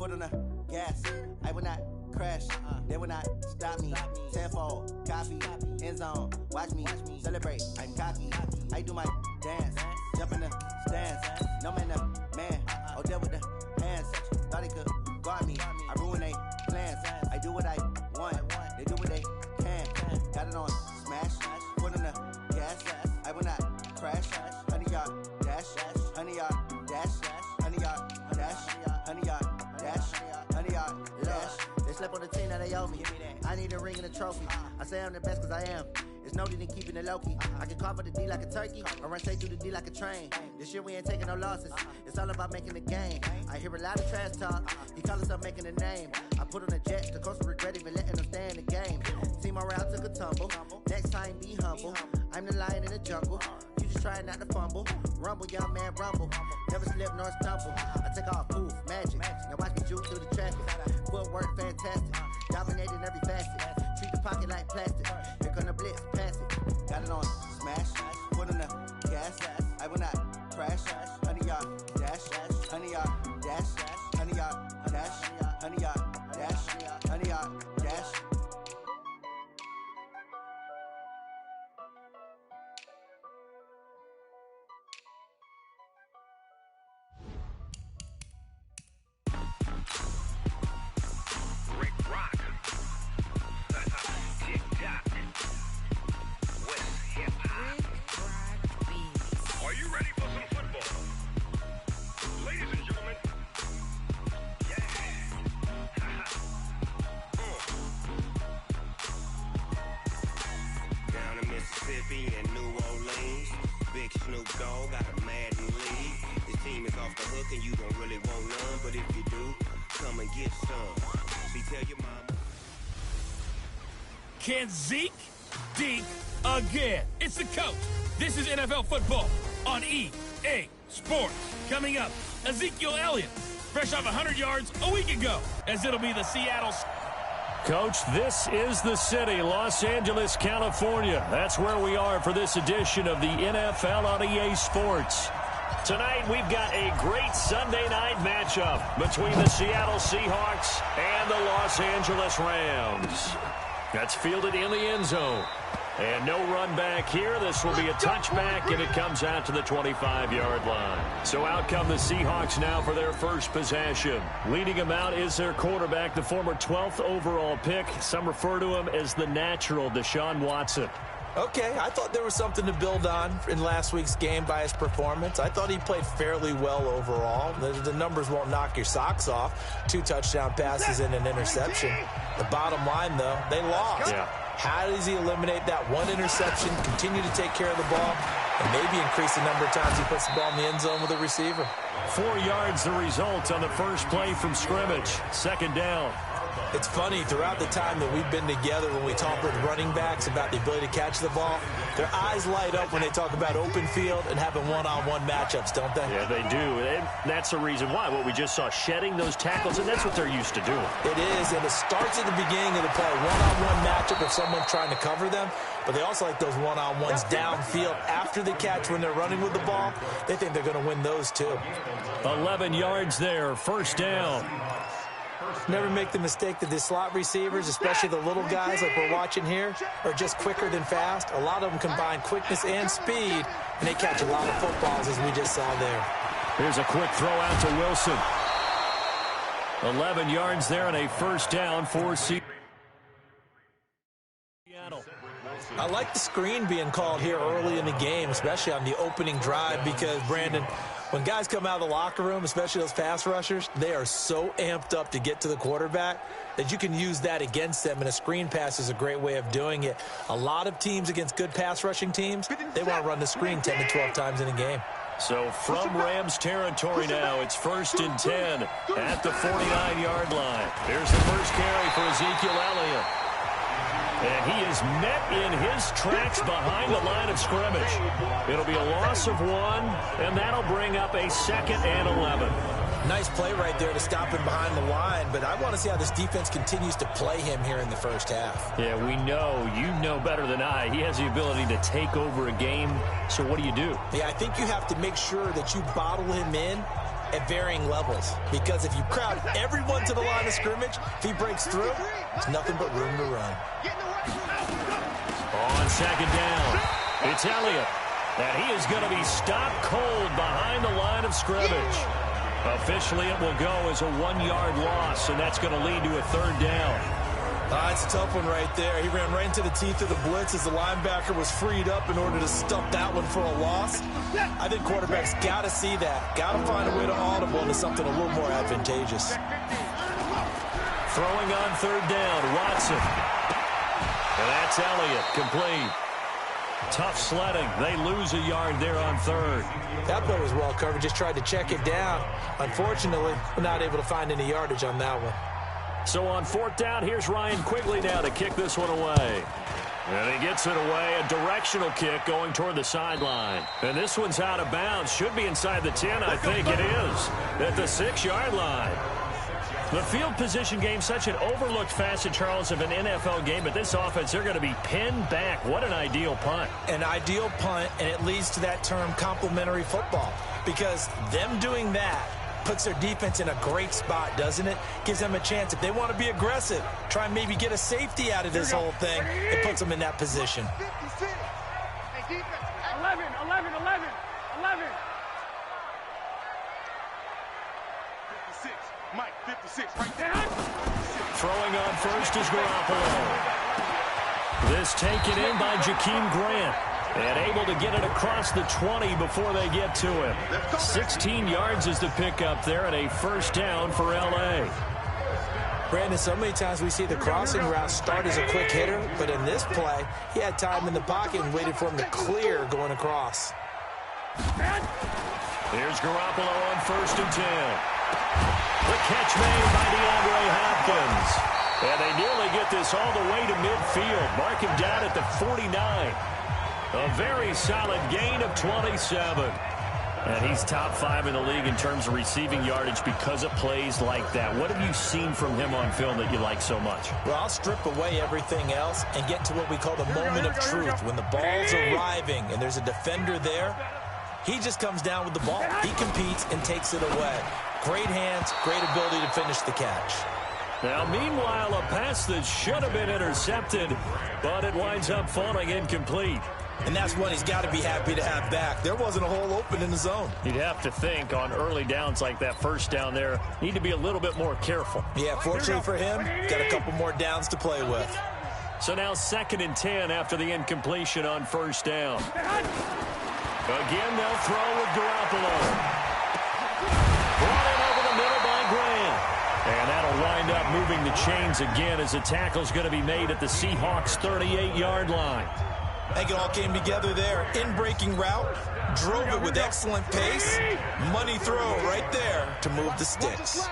foot on the gas. I will not crash. They will not stop me. Tenfold, copy, end zone. Watch me celebrate. I'm cocky. I do my dance. Jump in the stands. No man, man. Oh, there with the hands. Thought he could guard me. I ruin they plans. I do what I want. They do what they can. Got it on smash. Foot on the gas. I will not crash. 100-yard dash. 100-yard dash. 100-yard dash. 100-yard dash. 100-yard dash. They slept on the team that they owe me. I need a ring and a trophy. I say I'm the best cause I am. It's no need in keeping it low-key. I can carve up the D like a turkey or run straight through the D like a train. This year we ain't taking no losses. It's all about making the game. I hear a lot of trash talk. He call himself making a name. I put on the Jets. The coach will regret even letting them stay in the game. Team morale took a tumble. Next time be humble. I'm the lion in the jungle. You just trying not to fumble. Rumble, young man, rumble. Never slip nor stumble. I take off, poof, magic. Now watch me juke through the traffic. Footwork fantastic. Dominating every facet. Treat the pocket like plastic. Here come the blitz, pass it. Got it on smash. Foot on the gas. I will not crash. 100-yard dash. 100-yard dash. 100-yard dash. 100-yard dash. 100-yard dash. And New Orleans, Big Snoop Dogg got a Madden league. This team is off the hook and you don't really want none, but if you do, come and get some. See, tell your mama. Can Zeke deke again? It's the coach. This is NFL football on EA Sports. Coming up, Ezekiel Elliott, fresh off 100 yards a week ago, as it'll be the Seattle. Coach, this is the city, Los Angeles, California. That's where we are for this edition of the NFL on EA Sports. Tonight, we've got a great Sunday night matchup between the Seattle Seahawks and the Los Angeles Rams. That's fielded in the end zone. And no run back here. This will be a touchback, and it comes out to the 25-yard line. So out come the Seahawks now for their first possession. Leading them out is their quarterback, the former 12th overall pick. Some refer to him as the natural, Deshaun Watson. Okay, I thought there was something to build on in last week's game by his performance. I thought he played fairly well overall. The numbers won't knock your socks off. 2 touchdown passes and an interception. The bottom line, though, they lost. Yeah. How does he eliminate that one interception, continue to take care of the ball, and maybe increase the number of times he puts the ball in the end zone with a receiver? 4 yards the result on the first play from scrimmage. Second down. It's funny, throughout the time that we've been together, when we talk with running backs about the ability to catch the ball, their eyes light up when they talk about open field and having one-on-one matchups, don't they? Yeah, they do. And that's the reason why. What we just saw, shedding those tackles, and that's what they're used to doing. It is, and it starts at the beginning of the play. One-on-one matchup if someone's trying to cover them, but they also like those one-on-ones downfield after the catch when they're running with the ball. They think they're going to win those too. 11 yards there, first down. Never make the mistake that the slot receivers, especially the little guys like we're watching here, are just quicker than fast. A lot of them combine quickness and speed, and they catch a lot of footballs, as we just saw there. Here's a quick throw out to Wilson. 11 yards there and a first down for Seattle. I like the screen being called here early in the game, especially on the opening drive, because, Brandon, when guys come out of the locker room, especially those pass rushers, they are so amped up to get to the quarterback that you can use that against them, and a screen pass is a great way of doing it. A lot of teams against good pass rushing teams, they want to run the screen 10 to 12 times in a game. So from Rams territory now, it's 1st and 10 at the 49-yard line. Here's the first carry for Ezekiel Elliott. And he is met in his tracks behind the line of scrimmage. It'll be a loss of 1, and that'll bring up a 2nd and 11. Nice play right there to stop him behind the line, but I want to see how this defense continues to play him here in the first half. Yeah, we know. You know better than I. He has the ability to take over a game, so what do you do? Yeah, I think you have to make sure that you bottle him in at varying levels. Because if you crowd everyone to the line of scrimmage, if he breaks through, there's nothing but room to run. On second down, it's Elliott. And he is going to be stopped cold behind the line of scrimmage. Officially, it will go as a 1-yard loss, and that's going to lead to a third down. It's a tough one right there. He ran right into the teeth of the blitz as the linebacker was freed up in order to stuff that one for a loss. I think quarterbacks got to see that. Got to find a way to audible into something a little more advantageous. Throwing on third down, Watson. And that's Elliott, complete. Tough sledding. They lose a yard there on third. That play was well covered. Just tried to check it down. Unfortunately, we're not able to find any yardage on that one. So on fourth down, here's Ryan Quigley now to kick this one away. And he gets it away, a directional kick going toward the sideline. And this one's out of bounds. Should be inside the 10, I think it is, at the 6-yard line. The field position game, such an overlooked facet, Charles, of an NFL game. But this offense, they're going to be pinned back. What an ideal punt. An ideal punt, and it leads to that term complementary football. Because them doing that puts their defense in a great spot, doesn't it? Gives them a chance. If they want to be aggressive, try and maybe get a safety out of this whole thing, it puts them in that position. 11. Mike, 56, right down. Throwing on first is Garoppolo. This taken in by Jakeem Grant. And able to get it across the 20 before they get to him. 16 yards is the pickup there, and a first down for L.A. Brandon, so many times we see the crossing route start as a quick hitter, but in this play, he had time in the pocket and waited for him to clear going across. Here's Garoppolo on first and 10. The catch made by DeAndre Hopkins. And they nearly get this all the way to midfield. Mark him down at the 49. A very solid gain of 27. And he's top 5 in the league in terms of receiving yardage because of plays like that. What have you seen from him on film that you like so much? Well, I'll strip away everything else and get to what we call the moment of truth. When the ball's arriving and there's a defender there, he just comes down with the ball. He competes and takes it away. Great hands, great ability to finish the catch. Now, meanwhile, a pass that should have been intercepted, but it winds up falling incomplete. And that's one he's got to be happy to have back. There wasn't a hole open in the zone. You'd have to think on early downs like that first down there, need to be a little bit more careful. Yeah, fortunately for him, got a couple more downs to play with. So now 2nd and 10 after the incompletion on first down. Again, they'll throw with Garoppolo. Brought in over the middle by Grant. And that'll wind up moving the chains again as the tackle's going to be made at the Seahawks' 38-yard line. I think it all came together there. In-breaking route, drove it with excellent pace. Money throw right there to move the sticks.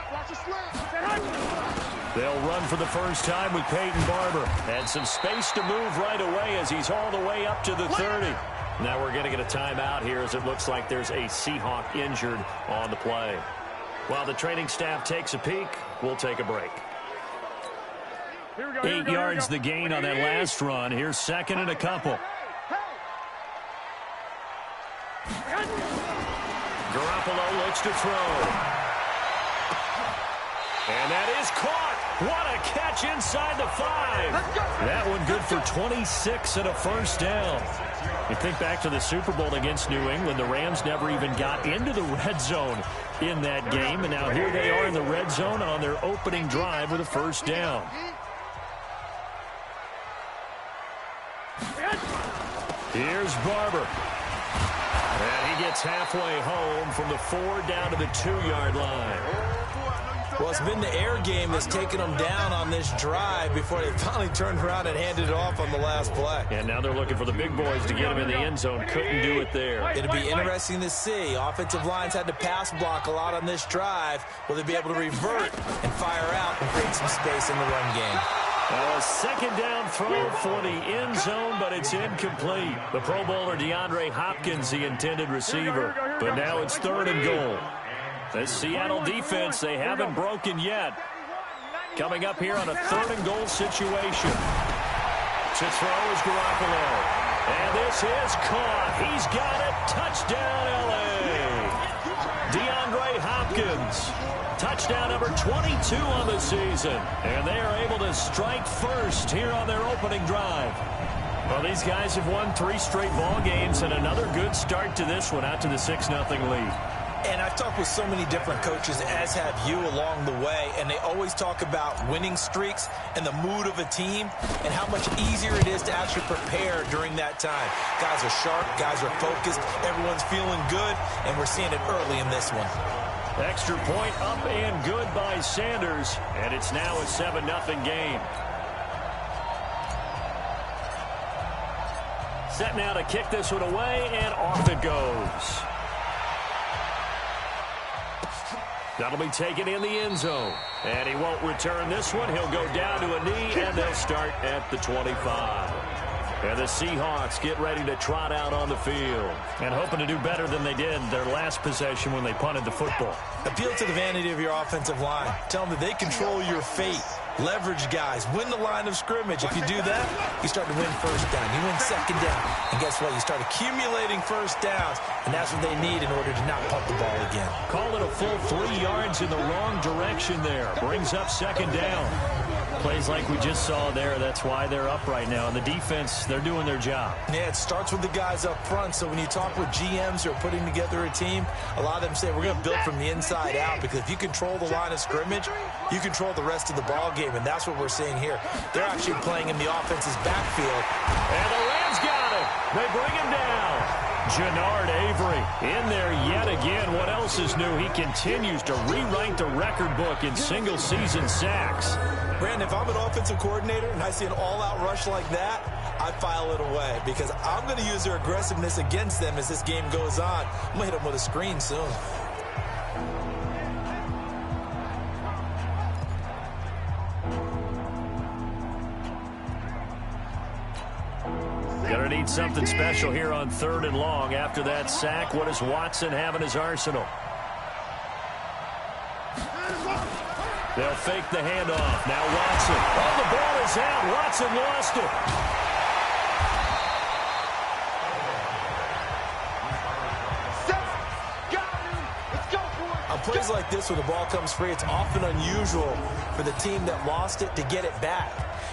They'll run for the first time with Peyton Barber. And some space to move right away as he's all the way up to the 30. Now we're going to get a timeout here as it looks like there's a Seahawk injured on the play. While the training staff takes a peek, we'll take a break. 8 yards the gain on that last run. Here's 2nd and a couple. Garoppolo looks to throw. And that is caught. What a catch inside the 5. That one good for 26 and a first down. You think back to the Super Bowl against New England. The Rams never even got into the red zone in that game. And now here they are in the red zone on their opening drive with a first down. Here's Barber. And he gets halfway home from the 4 down to the 2-yard line. Well, it's been the air game that's taken them down on this drive before they finally turned around and handed it off on the last play. And now they're looking for the big boys to get him in the end zone. Couldn't do it there. It'll be interesting to see. Offensive lines had to pass block a lot on this drive. Will they be able to revert and fire out and create some space in the run game? A 2nd down throw for the end zone, but it's incomplete. The Pro Bowler DeAndre Hopkins, the intended receiver. But now it's 3rd and goal. The Seattle defense, they haven't broken yet. Coming up here on a 3rd and goal situation. To throw is Garoppolo. And this is caught. He's got it. Touchdown, L.A. DeAndre Hopkins yards. Touchdown number 22 on the season. And they are able to strike first here on their opening drive. Well, these guys have won 3 straight ball games and another good start to this one out to the 6-0 lead. And I've talked with so many different coaches, as have you, along the way, and they always talk about winning streaks and the mood of a team and how much easier it is to actually prepare during that time. Guys are sharp, guys are focused, everyone's feeling good, and we're seeing it early in this one. Extra point up and good by Sanders, and it's now a 7-0 game. Set now to kick this one away, and off it goes. That'll be taken in the end zone. And he won't return this one. He'll go down to a knee, and they'll start at the 25. And the Seahawks get ready to trot out on the field. And hoping to do better than they did their last possession when they punted the football. Appeal to the vanity of your offensive line. Tell them that they control your fate. Leverage guys. Win the line of scrimmage. If you do that, you start to win first down. You win second down. And guess what? You start accumulating first downs. And that's what they need in order to not punt the ball again. Call it a full 3 yards in the wrong direction there. Brings up second down. Plays like we just saw there. That's why they're up right now. And the defense, they're doing their job. Yeah, it starts with the guys up front. So when you talk with GMs who are putting together a team, a lot of them say we're going to build from the inside out, because if you control the line of scrimmage, you control the rest of the ball game, and that's what we're seeing here. They're actually playing in the offense's backfield. And the Rams got it. They bring him down. Jannard Avery in there yet again. What else is new? He continues to rewrite the record book in single-season sacks. Brandon, if I'm an offensive coordinator and I see an all-out rush like that, I file it away, because I'm going to use their aggressiveness against them as this game goes on. I'm going to hit them with a screen soon. Gonna need something special here on 3rd and long. After that sack, what does Watson have in his arsenal? They'll fake the handoff. Now Watson. Oh, the ball is out. Watson lost it. On plays like this where the ball comes free, it's often unusual for the team that lost it to get it back,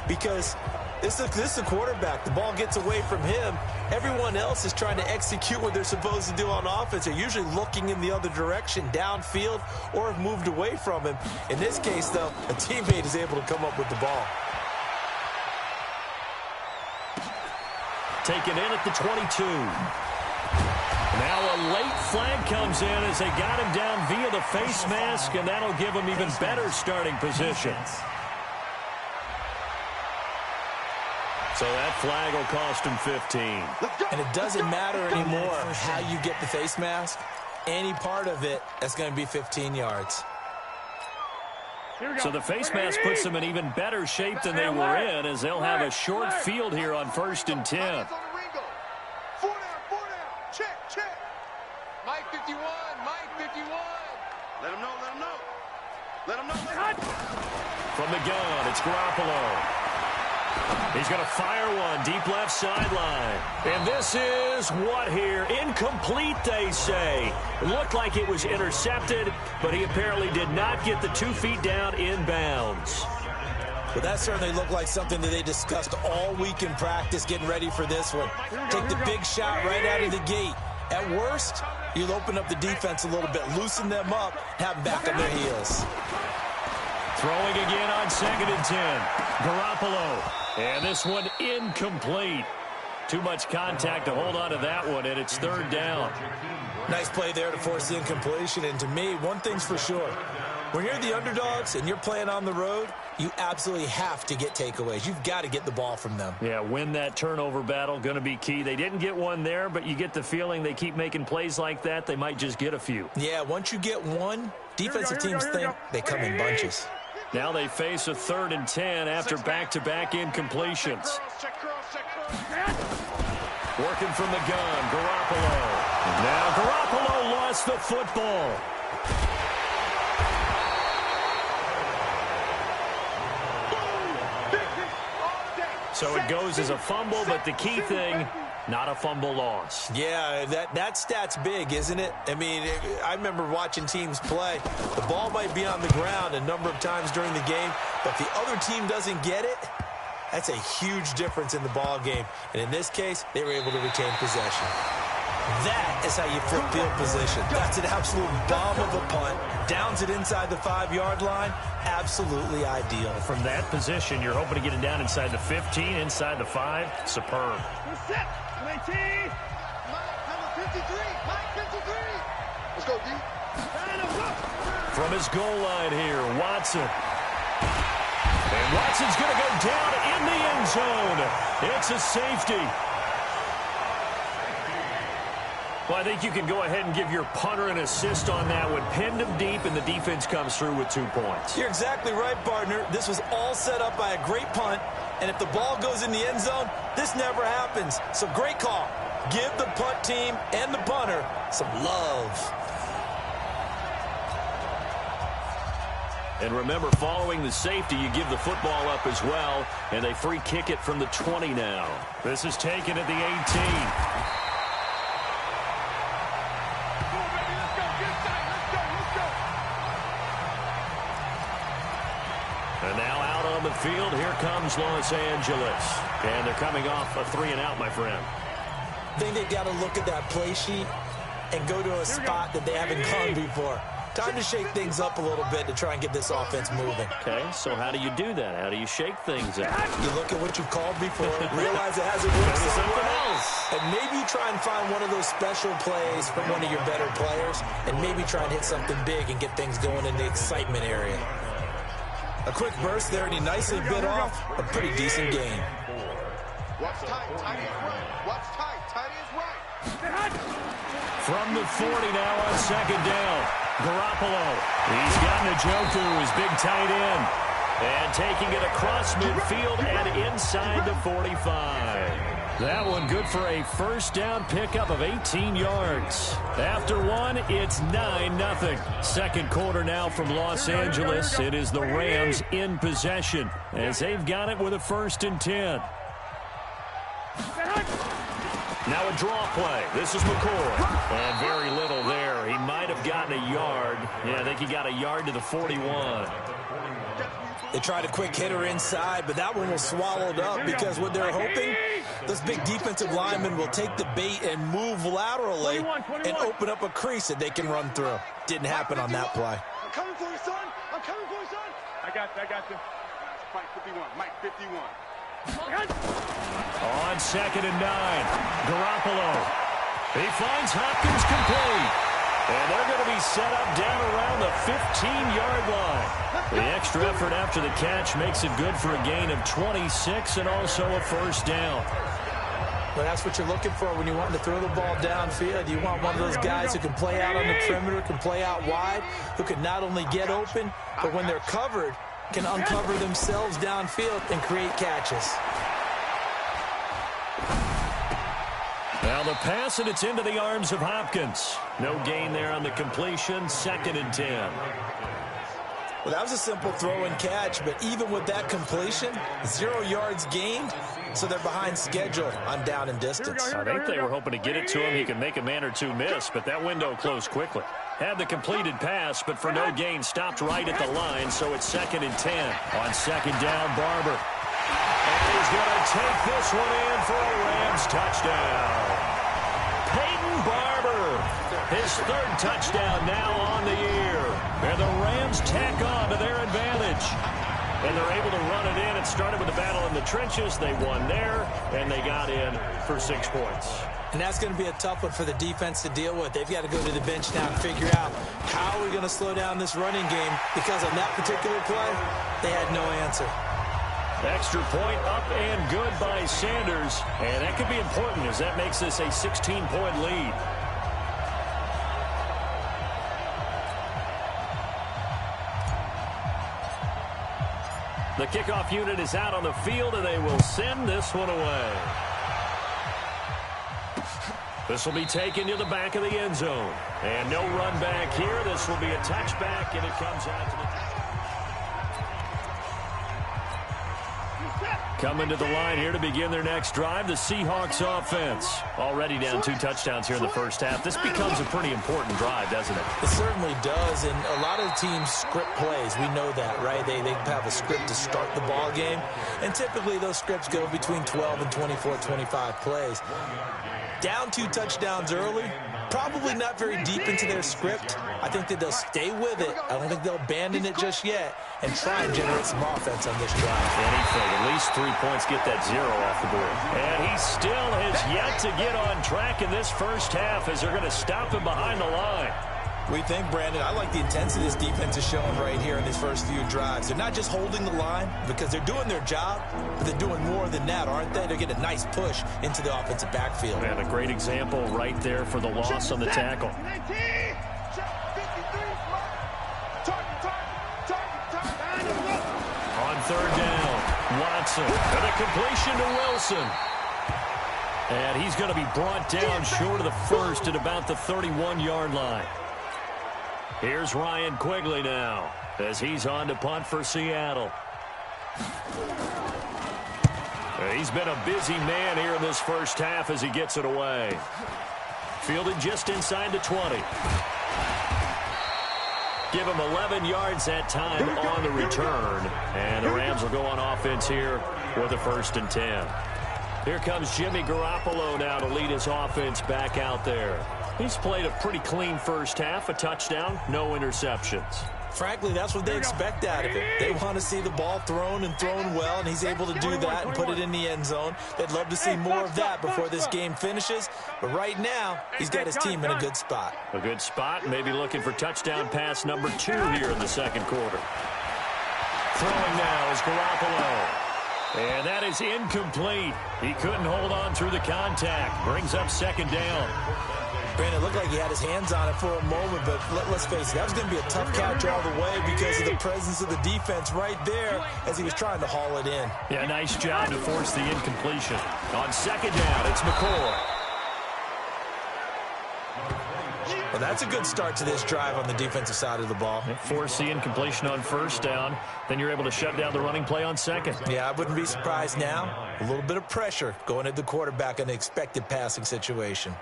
because this is a quarterback. The ball gets away from him. Everyone else is trying to execute what they're supposed to do on offense. They're usually looking in the other direction, downfield, or have moved away from him. In this case, though, a teammate is able to come up with the ball. Taken in at the 22. Now a late flag comes in as they got him down via the face mask, and that'll give him even better starting position. So that flag will cost him 15. And it doesn't matter anymore how you get the face mask. Any part of it, that's going to be 15 yards. So the face mask puts them in even better shape than they were in, as they'll have a short field here on 1st and 10. 4 down. Check. Mike 51. Let him know. From the gun, it's Garoppolo. He's going to fire one deep left sideline. And this is what here? Incomplete, they say. It looked like it was intercepted, but he apparently did not get the 2 feet down in bounds. But that certainly looked like something that they discussed all week in practice, getting ready for this one. Take the big shot right out of the gate. At worst, you'll open up the defense a little bit, loosen them up, have them back on their heels. Throwing again on 2nd and 10. Garoppolo. And this one incomplete. Too much contact to hold on to that one, and it's 3rd down. Nice play there to force the incompletion. And to me, one thing's for sure. When you're the underdogs and you're playing on the road, you absolutely have to get takeaways. You've got to get the ball from them. Yeah, win that turnover battle, going to be key. They didn't get one there, but you get the feeling they keep making plays like that, they might just get a few. Yeah, once you get one, defensive teams think they come in bunches. Now they face a 3rd and 10 after back-to-back incompletions. Working from the gun, Garoppolo. Now Garoppolo lost the football. So it goes as a fumble, but the key thing, Not a fumble loss. Yeah, that stat's big, isn't it? I mean, I remember watching teams play. The ball might be on the ground a number of times during the game, but if the other team doesn't get it, that's a huge difference in the ball game. And in this case, they were able to retain possession. That is how you flip field position. That's an absolute bomb of a punt. Downs it inside the 5-yard line. Absolutely ideal. From that position, you're hoping to get it down inside the 15, inside the 5. Superb. Set. 19. Number 53. Mike 53. Let's go, D. From his goal line here, Watson. And Watson's going to go down in the end zone. It's a safety. Well, I think you can go ahead and give your punter an assist on that one. Pinned him deep, and the defense comes through with 2 points. You're exactly right, partner. This was all set up by a great punt, and if the ball goes in the end zone, this never happens. So great call. Give the punt team and the punter some love. And remember, following the safety, you give the football up as well, and they free kick it from the 20 now. This is taken at the 18. And now out on the field, here comes Los Angeles. And they're coming off a 3-and-out, my friend. I think they've got to look at that play sheet and go to a spot that they haven't gone before. Time to shake things up a little bit to try and get this offense moving. Okay, so how do you do that? How do you shake things up? You look at what you've called before, realize it hasn't worked somewhere else, and maybe you try and find one of those special plays from one of your better players, and maybe try and hit something big and get things going in the excitement area. A quick burst there, and he nicely bit off a pretty decent gain. Watch tight. Tight is right. Watch tight. Tight is right. From the 40 now on second down. Garoppolo. He's got Njoku, his big tight end. And taking it across midfield and inside the 45. That one good for a first down pickup of 18 yards. After one, it's 9-0. Second quarter now from Los Angeles. It is the Rams in possession as they've got it with a 1st and 10. Now a draw play. This is McCoy. And very little there. He might have gotten a yard. Yeah, I think he got a yard to the 41. They tried a quick hitter inside, but that one was swallowed up because what they're hoping, this big defensive lineman will take the bait and move laterally and open up a crease that they can run through. Didn't happen on that play. I'm coming for you, son. I'm coming for you, son. I got you. Mike 51. Mike 51. On 2nd and 9, Garoppolo. He finds Hopkins complete. And they're going to be set up down around the 15-yard line. The extra effort after the catch makes it good for a gain of 26 and also a first down. Well, that's what you're looking for when you want to throw the ball downfield. You want one of those guys who can play out on the perimeter, can play out wide, who can not only get open, but when they're covered, can uncover themselves downfield and create catches. Now the pass, and it's into the arms of Hopkins. No gain there on the completion. 2nd and 10. Well, that was a simple throw and catch, but even with that completion, 0 yards gained, so they're behind schedule on down and distance. I think they were hoping to get it to him. He could make a man or two miss, but that window closed quickly. Had the completed pass, but for no gain, stopped right at the line, so it's 2nd and 10. On 2nd down, Barber. And he's going to take this one in for a Rams touchdown. Peyton Barber, his 3rd touchdown now on the year. And the Rams tack on to their advantage. And they're able to run it in. It started with the battle in the trenches. They won there, and they got in for 6 points. And that's going to be a tough one for the defense to deal with. They've got to go to the bench now and figure out how are we going to slow down this running game, because on that particular play, they had no answer. Extra point up and good by Sanders. And that could be important as that makes this a 16-point lead. The kickoff unit is out on the field, and they will send this one away. This will be taken to the back of the end zone. And no run back here. This will be a touchback, and it comes out to the... Coming to the line here to begin their next drive, the Seahawks offense. Already down 2 touchdowns here in the first half. This becomes a pretty important drive, doesn't it? It certainly does, and a lot of teams script plays. We know that, right? They have a script to start the ball game, and typically those scripts go between 12 and 24, 25 plays. Down 2 touchdowns early, probably not very deep into their script. I think that they'll stay with it. I don't think they'll abandon it just yet and try and generate some offense on this drive. Anything, at least 3 points, get that 0 off the board. And he still has yet to get on track in this first half as they're going to stop him behind the line. We think, Brandon, I like the intensity this defense is showing right here in these first few drives. They're not just holding the line because they're doing their job, but they're doing more than that, aren't they? They're getting a nice push into the offensive backfield. And a great example right there for the loss on the tackle. On third down, Watson with a completion to Wilson. And he's going to be brought down short of the first at about the 31-yard line. Here's Ryan Quigley now as he's on to punt for Seattle. He's been a busy man here in this first half as he gets it away. Fielded just inside the 20. Give him 11 yards that time on the return. And the Rams will go on offense here with a 1st and 10. Here comes Jimmy Garoppolo now to lead his offense back out there. He's played a pretty clean first half, a touchdown, no interceptions. Frankly, that's what they expect out of him. They want to see the ball thrown and thrown well, and he's able to do that and put it in the end zone. They'd love to see more of that before this game finishes. But right now, he's got his team in a good spot. A good spot, maybe looking for touchdown pass number 2 here in the second quarter. Throwing now is Garoppolo. And that is incomplete. He couldn't hold on through the contact. Brings up 2nd down. Brandon, it looked like he had his hands on it for a moment, but let's face it, that was going to be a tough catch all the way because of the presence of the defense right there as he was trying to haul it in. Yeah, nice job to force the incompletion. On 2nd down, it's McCoy. Well, that's a good start to this drive on the defensive side of the ball. Force the incompletion on 1st down, then you're able to shut down the running play on 2nd. Yeah, I wouldn't be surprised now. A little bit of pressure going at the quarterback in an expected passing situation.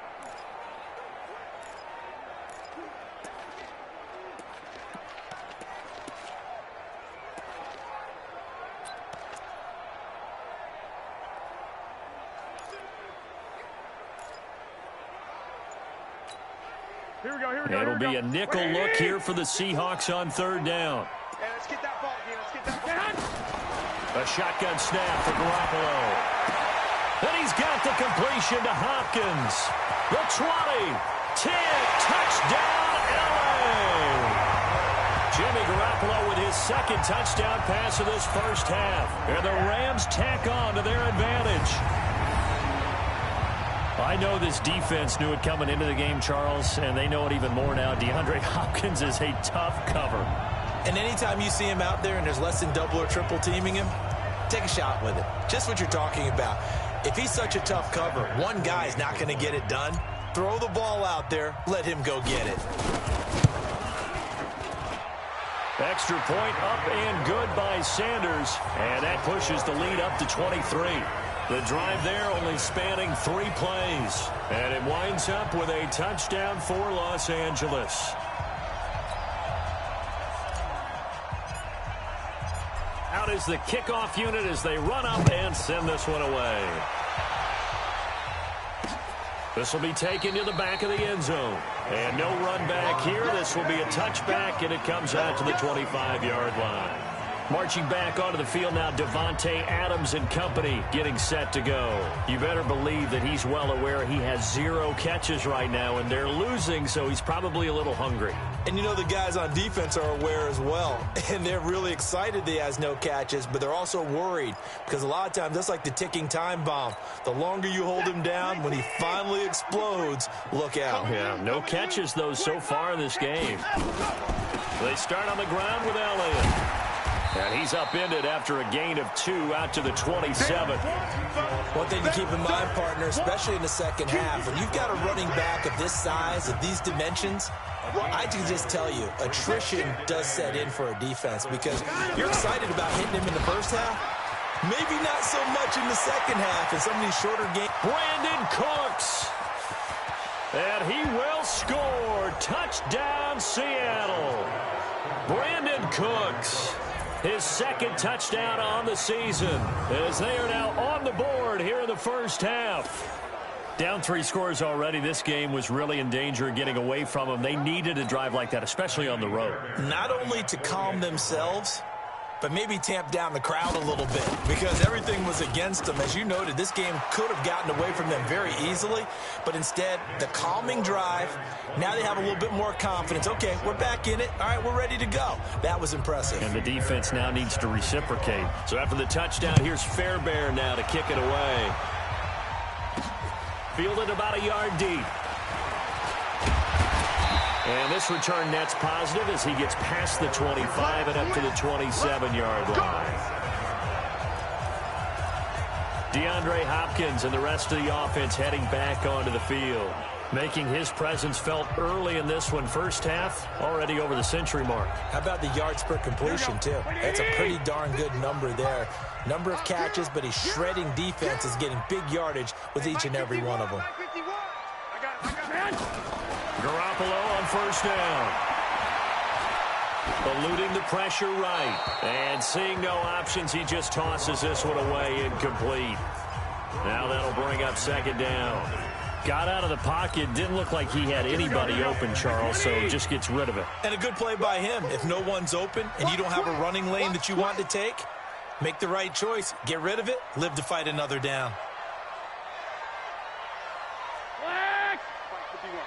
It'll be a nickel look here for the Seahawks on 3rd down. Let's get that ball again. Let's get that ball. A shotgun snap for Garoppolo. Then he's got the completion to Hopkins. The 20, 10, touchdown LA. Jimmy Garoppolo with his 2nd touchdown pass of this first half. And the Rams tack on to their advantage. I know this defense knew it coming into the game, Charles, and they know it even more now. DeAndre Hopkins is a tough cover. And anytime you see him out there and there's less than double or triple teaming him, take a shot with it. Just what you're talking about. If he's such a tough cover, one guy's not going to get it done. Throw the ball out there. Let him go get it. Extra point up and good by Sanders. And that pushes the lead up to 23. The drive there only spanning 3 plays. And it winds up with a touchdown for Los Angeles. Out is the kickoff unit as they run up and send this one away. This will be taken to the back of the end zone. And no run back here. This will be a touchback, and it comes out to the 25-yard line. Marching back onto the field now, Devontae Adams and company getting set to go. You better believe that he's well aware he has 0 catches right now, and they're losing, so he's probably a little hungry. And you know the guys on defense are aware as well, and they're really excited that he has no catches, but they're also worried because a lot of times that's like the ticking time bomb. The longer you hold him down, when he finally explodes, look out. Yeah, no catches, though, so far in this game. They start on the ground with Elliott. And he's upended after a gain of 2 out to the 27. One thing to keep in mind, partner, especially in the second half, when you've got a running back of this size, of these dimensions, I can just tell you, attrition does set in for a defense because you're excited about hitting him in the first half, Maybe not so much in the second half in some of these shorter games. Brandon Cooks. And he will score. Touchdown, Seattle. Brandon Cooks. His second touchdown on the season as they are now on the board here in the first half. Down 3 scores already. This game was really in danger of getting away from them. They needed a drive like that, especially on the road. Not only to calm themselves, but maybe tamp down the crowd a little bit because everything was against them. As you noted, this game could have gotten away from them very easily, but instead, the calming drive, now they have a little bit more confidence. Okay, we're back in it. All right, we're ready to go. That was impressive. And the defense now needs to reciprocate. So after the touchdown, here's Fairbairn now to kick it away. Fielded about a yard deep. And this return net's positive as he gets past the 25 and up to the 27-yard line. DeAndre Hopkins and the rest of the offense heading back onto the field, making his presence felt early in this one. First half, already over the century mark. How about the yards per completion, too? That's a pretty darn good number there. Number of catches, but he's shredding defenses, getting big yardage with each and every one of them. Garoppolo on first down. Eluding the pressure right. And seeing no options, he just tosses this one away incomplete. Now that'll bring up second down. Got out of the pocket. Didn't look like he had anybody open, Charles, so just gets rid of it. And a good play by him. If no one's open and you don't have a running lane that you want to take, make the right choice. Get rid of it. Live to fight another down.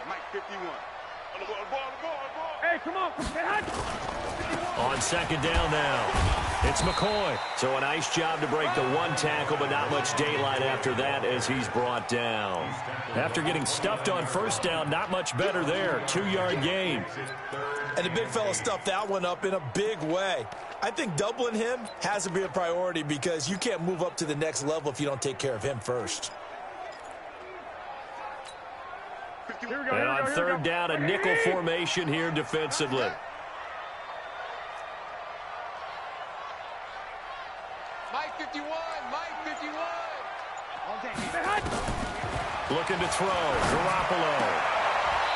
Mike 51. Hey, come on. On second down now, it's McCoy. So a nice job to break the one tackle, but not much daylight after that as he's brought down. After getting stuffed on first down, not much better there. 2-yard gain. And the big fella stuffed that one up in a big way. I think doubling him has to be a priority because you can't move up to the next level if you don't take care of him first. And on third down, a nickel formation here defensively. Mike 51. Mike 51. Looking to throw. Garoppolo.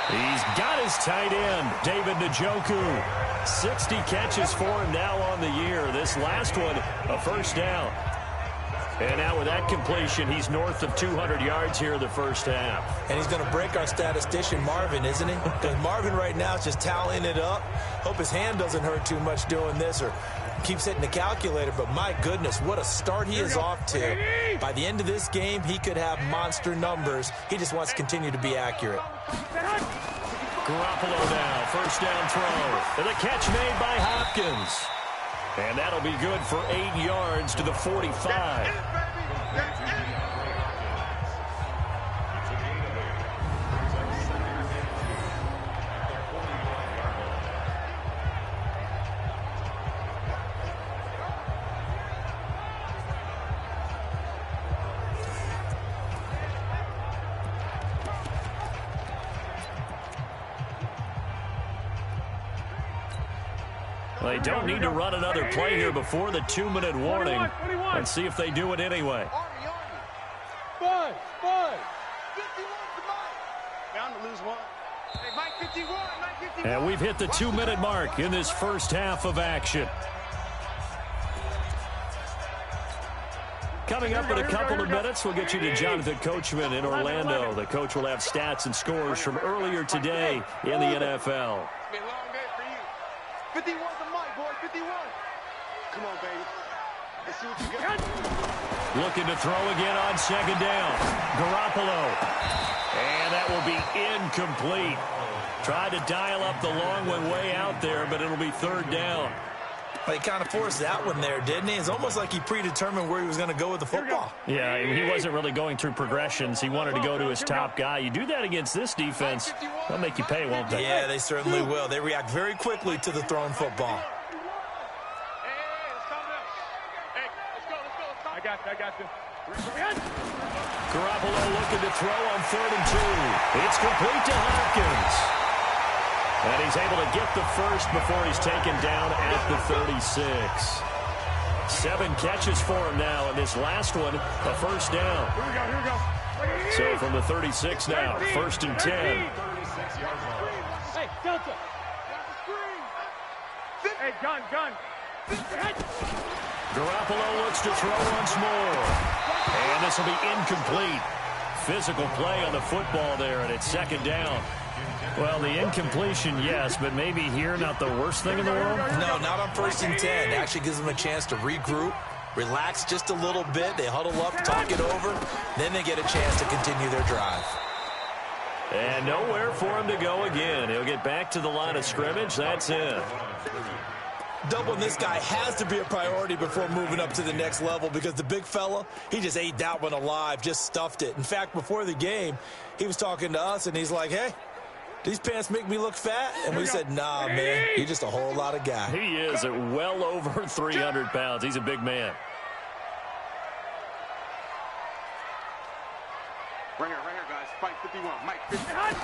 He's got his tight end, David Njoku. 60 catches for him now on the year. This last one, a first down. And now with that completion, he's north of 200 yards here in the first half. And he's going to break our statistician, Marvin, isn't he? Because Marvin right now is just tallying it up. Hope his hand doesn't hurt too much doing this or keeps hitting the calculator. But my goodness, what a start he is off to. By the end of this game, he could have monster numbers. He just wants to continue to be accurate. Garoppolo now, first down throw. And the catch made by Hopkins. And that'll be good for 8 yards to the 45. They don't need to run another play here before the 2-minute warning. Let's see if they do it anyway. Five. 51 to Mike. Bound to lose one. Hey, Mike 51. Mike 51. And we've hit the 2-minute mark in this first half of action. Coming up in a couple of minutes, we'll get you to Jonathan Coachman in Orlando. The coach will have stats and scores from earlier today in the NFL. It's been a long day for you. 51 to Mike, boy. 51. Come on, baby. Let's see what you got. Looking to throw again on second down. Garoppolo. And that will be incomplete. Tried to dial up the long one way out there, but it'll be third down. Well, he kind of forced that one there, didn't he? It's almost like he predetermined where he was going to go with the football. Yeah, he wasn't really going through progressions. He wanted to go to his top guy. You do that against this defense, they'll make you pay, won't they? Yeah, they certainly will. They react very quickly to the thrown football. Hey, let's calm down. Hey, let's go. I got you. Garoppolo looking to throw on 3rd and 2. It's complete to Hopkins. And he's able to get the first before he's taken down at the 36. 7 catches for him now, and this last one, a first down. Here we go. So from the 36 now, 1st and 10. Hey, Delta. Hey, gun. Garoppolo looks to throw once more. And this will be incomplete. Physical play on the football there, and it's 2nd down. Well, the incompletion, yes, but maybe here not the worst thing in the world? No, not on 1st and 10. It actually gives them a chance to regroup, relax just a little bit. They huddle up, talk it over. Then they get a chance to continue their drive. And nowhere for him to go again. He'll get back to the line of scrimmage. That's it. Doubling this guy has to be a priority before moving up to the next level because the big fella, he just ate that one alive, just stuffed it. In fact, before the game, he was talking to us, and he's like, hey, these pants make me look fat? And we said, nah, man, you're just a whole lot of guy. He is at well over 300 pounds. He's a big man. Right here, guys. Fight 51. Mike 51.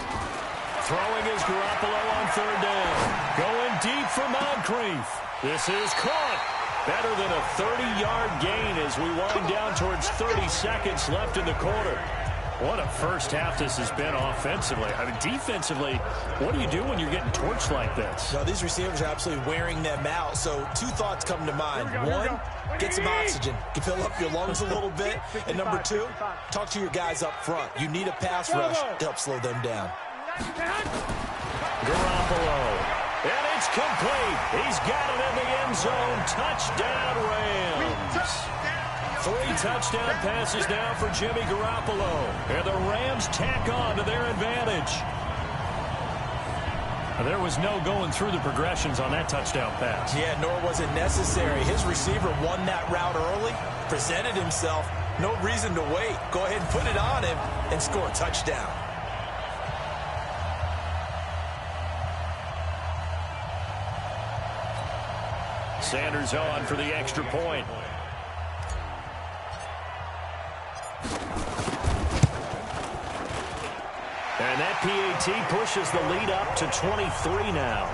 Throwing is Garoppolo on 3rd down. Going deep for Moncrief. This is caught. Better than a 30-yard gain as we wind down towards 30 seconds left in the quarter. What a first half this has been offensively. I mean, defensively, what do you do when you're getting torched like this? No, these receivers are absolutely wearing them out. So 2 thoughts come to mind. 1, get some oxygen. You fill up your lungs a little bit. And number 2, talk to your guys up front. You need a pass rush to help slow them down. Garoppolo. And it's complete. He's got it in the end zone. Touchdown, Rams. 3 touchdown passes now for Jimmy Garoppolo. And the Rams tack on to their advantage. There was no going through the progressions on that touchdown pass. Yeah, nor was it necessary. His receiver won that route early, presented himself. No reason to wait. Go ahead and put it on him and score a touchdown. Sanders on for the extra point. And that PAT pushes the lead up to 23 now.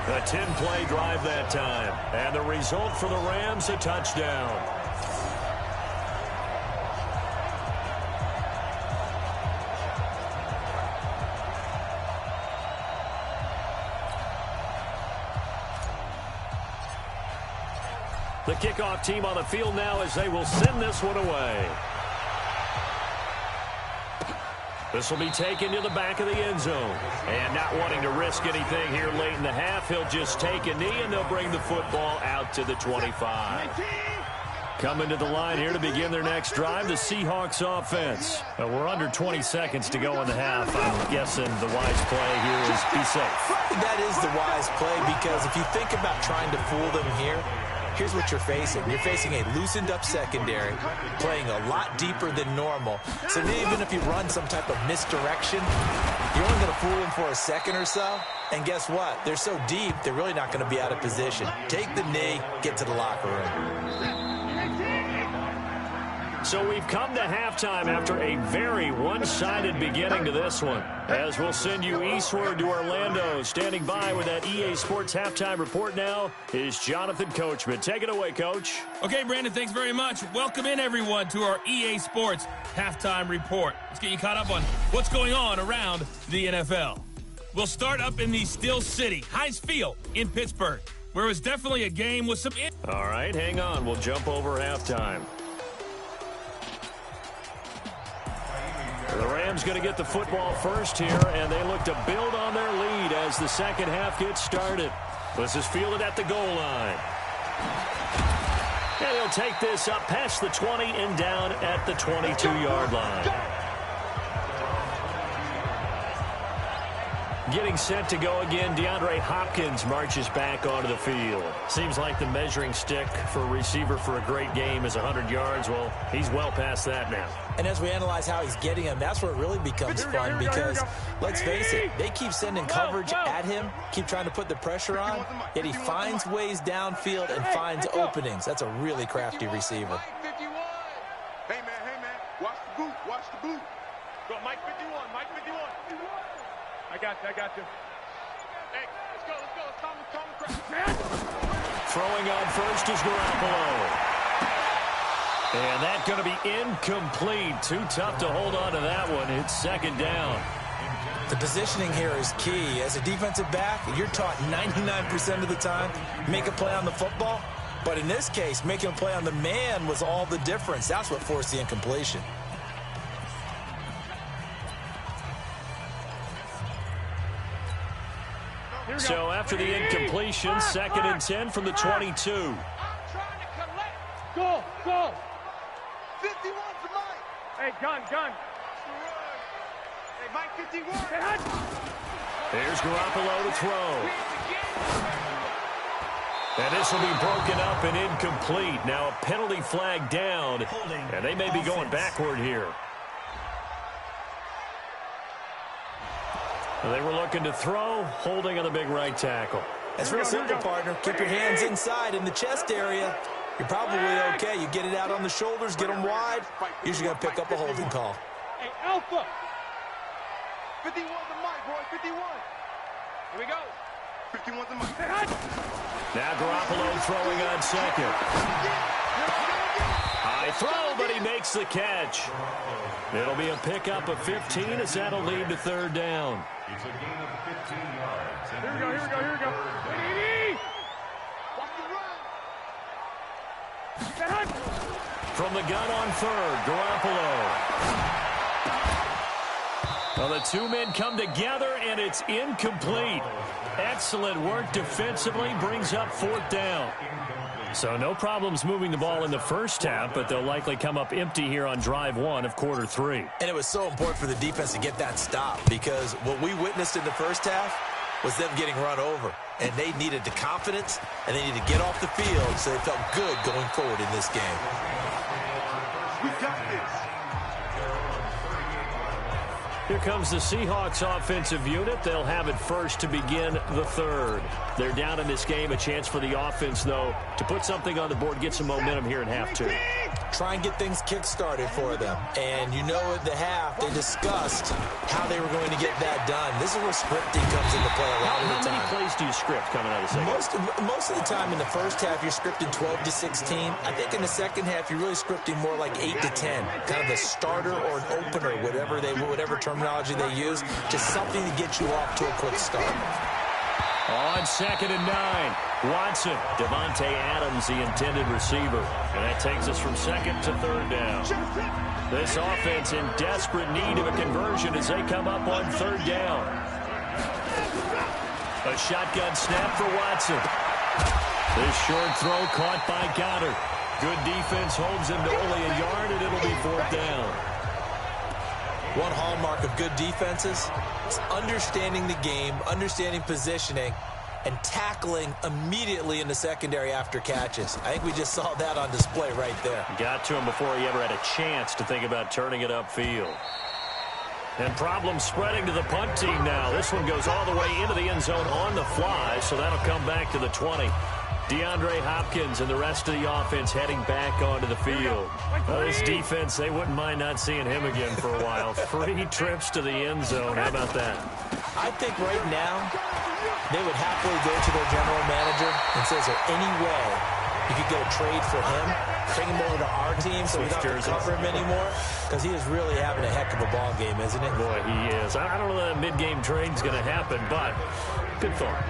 A 10-play drive that time. And the result for the Rams, a touchdown. The kickoff team on the field now as they will send this one away. This will be taken to the back of the end zone. And not wanting to risk anything here late in the half, he'll just take a knee and they'll bring the football out to the 25. Coming to the line here to begin their next drive, the Seahawks offense. We're under 20 seconds to go in the half. I'm guessing the wise play here is be safe. That is the wise play because if you think about trying to fool them here, here's what you're facing. You're facing a loosened up secondary, playing a lot deeper than normal. So even if you run some type of misdirection, you're only going to fool them for a second or so. And guess what? They're so deep, they're really not going to be out of position. Take the knee, get to the locker room. So we've come to halftime after a very one-sided beginning to this one. As we'll send you eastward to Orlando. Standing by with that EA Sports halftime report now is Jonathan Coachman. Take it away, Coach. Okay, Brandon, thanks very much. Welcome in, everyone, to our EA Sports halftime report. Let's get you caught up on what's going on around the NFL. We'll start up in the Steel City, Heinz Field in Pittsburgh, where it was definitely a game with some... All right, hang on. We'll jump over halftime. The Rams going to get the football first here, and they look to build on their lead as the second half gets started. This is fielded at the goal line. And he'll take this up past the 20 and down at the 22-yard line. Getting set to go again, DeAndre Hopkins marches back onto the field. Seems like the measuring stick for a receiver for a great game is 100 yards. Well, he's well past that now. And as we analyze how he's getting him, that's where it really becomes fun because, let's face it, they keep sending coverage at him, keep trying to put the pressure on, yet he finds ways downfield and finds openings. That's a really crafty receiver. Hey, man, watch the boot. Go, Mike 51. I got you. Hey, let's Throwing on first is Garoppolo. And that's going to be incomplete. Too tough to hold on to that one. It's second down. The positioning here is key. As a defensive back, you're taught 99% of the time, make a play on the football. But in this case, making a play on the man was all the difference. That's what forced the incompletion. So after the incompletion, 2nd and 10 from the 22. Go, go. 51 to Mike. Hey, gun. Hey, Mike, 51. There's Garoppolo to throw. And this will be broken up and incomplete. Now a penalty flag down, and they may be going backward here. They were looking to throw, holding on the big right tackle. It's real simple, partner. Keep your hands inside in the chest area. You're probably okay. You get it out on the shoulders, get them wide. Usually going to pick up a holding call. Hey, Alpha. 51 to Mike, boy. 51. Here we go. 51 to Mike. Now Garoppolo throwing on second. High throw, but he makes the catch. It'll be a pickup of 15 as that'll lead to third down. It's a gain of 15 yards. Here we go. From the gun on third, Garoppolo. Well, the two men come together, and it's incomplete. Excellent work defensively, brings up fourth down. So no problems moving the ball in the first half, but they'll likely come up empty here on drive one of quarter three. And it was so important for the defense to get that stop, because what we witnessed in the first half was them getting run over. And they needed the confidence, and they needed to get off the field so they felt good going forward in this game. We got this. Here comes the Seahawks offensive unit. They'll have it first to begin the third. They're down in this game. A chance for the offense, though, to put something on the board, get some momentum here in half two. Try and get things kick-started for them. And you know at the half, they discussed how they were going to get that done. This is where scripting comes into play a lot of the time. How many plays do you script coming out of the second? Most of the time in the first half, you're scripting 12 to 16. I think in the second half, you're really scripting more like 8 to 10. Kind of a starter or an opener, whatever terminology they use. Just something to get you off to a quick start. On 2nd and 9, Watson, Devontae Adams, the intended receiver. And that takes us from second to third down. This offense in desperate need of a conversion as they come up on third down. A shotgun snap for Watson. This short throw caught by Goddard. Good defense holds him to only a yard, and it'll be fourth down. One hallmark of good defenses is understanding the game, understanding positioning, and tackling immediately in the secondary after catches. I think we just saw that on display right there. Got to him before he ever had a chance to think about turning it upfield. And problems spreading to the punt team now. This one goes all the way into the end zone on the fly, so that'll come back to the 20. DeAndre Hopkins and the rest of the offense heading back onto the field. This defense, they wouldn't mind not seeing him again for a while. 3 trips to the end zone. How about that? I think right now they would happily go to their general manager and say, is there any way you could get a trade for him? Bring him over to our team so we don't have to cover him anymore? Because he is really having a heck of a ball game, isn't it? Boy, he is. I don't know that a mid-game trade is going to happen, but good thought.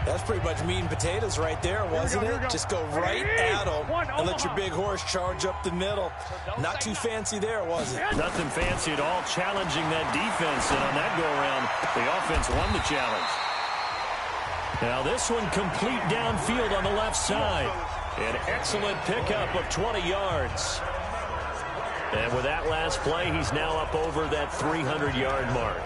That's pretty much meat and potatoes right there, wasn't it? Just go right at them and let your big horse charge up the middle. Not too fancy there, was it? Nothing fancy at all, challenging that defense. And on that go-around, the offense won the challenge. Now this one complete downfield on the left side. An excellent pickup of 20 yards. And with that last play, he's now up over that 300-yard mark.